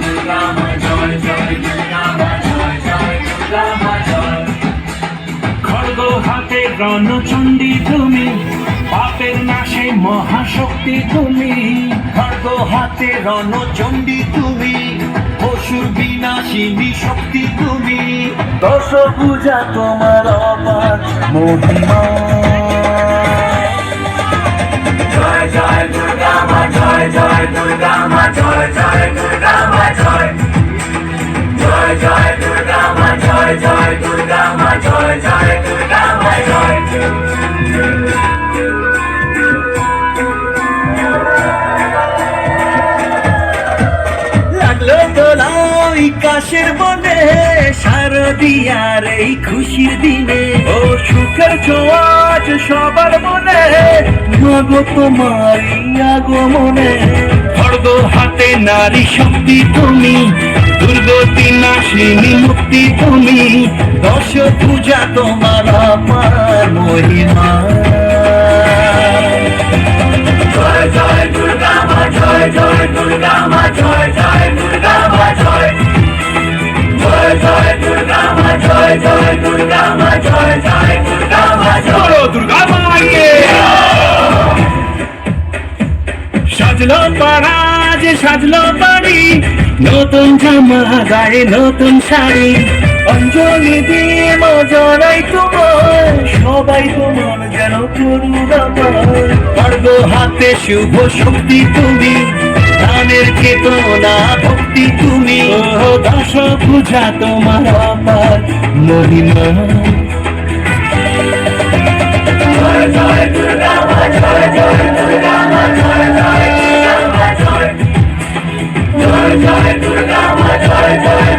দুর্গা মা জয় জয় দুর্গা মা জয় জয় দুর্গা মা জয়। খড়গ হাতে রণচণ্ডী তুমি, পাপের নাশে মহাশক্তি তুমি। খড়গ হাতে রণচণ্ডী তুমি, অসুর বিনাশিনী শক্তি তুমি। দশ পূজা তোমার অপার মহিমা। জয় জয় দুর্গা মা জয় জয় দুর্গা মা জয় জয় দুর্গা মা জয়। জয় জয় দুর্গা মা জয় জয় দুর্গা মা জয় জয় দুর্গা মা জয়। লাগলো দোলাই কাশের বনে, শারদিয়ার এই খুশির দিনে। ও সুখের ছোঁয়াচ সবার মনে, মাগো তোমার আগমনে। খড়গ হাতে নারী শক্তি তুমি, দুর্গতি নাশিনী মুক্তি তুমি। দশ পূজা তোমার অপার মহিমা। জয় জয় দুর্গা মা জয় জয় দুর্গা মা জয় জয় দুর্গা মা জয়। জয় জয় দুর্গা মা জয় জয় দুর্গা মা জয় জয় দুর্গা মা জয়। বলো দুর্গা মাকে। সাজলো পাড়া যে সাজলো বাড়ি, নতুন জামা গায়ে নতুন শাড়ি। অঞ্জলি দিয়ে মজারাই তোমার, সবাই তোমার যেন করুণাময়। খড়গ হাতে শুভ শক্তি তুমি, ধানের চেতনা ভক্তি তুমি। ও দশ পূজা তোমার অপার মহিমা। জয় জয় দুর্গা মা জয় জয় দুর্গা মা জয় জয় দুর্গা মা জয়। জয় জয় দুর্গা মা জয় জয়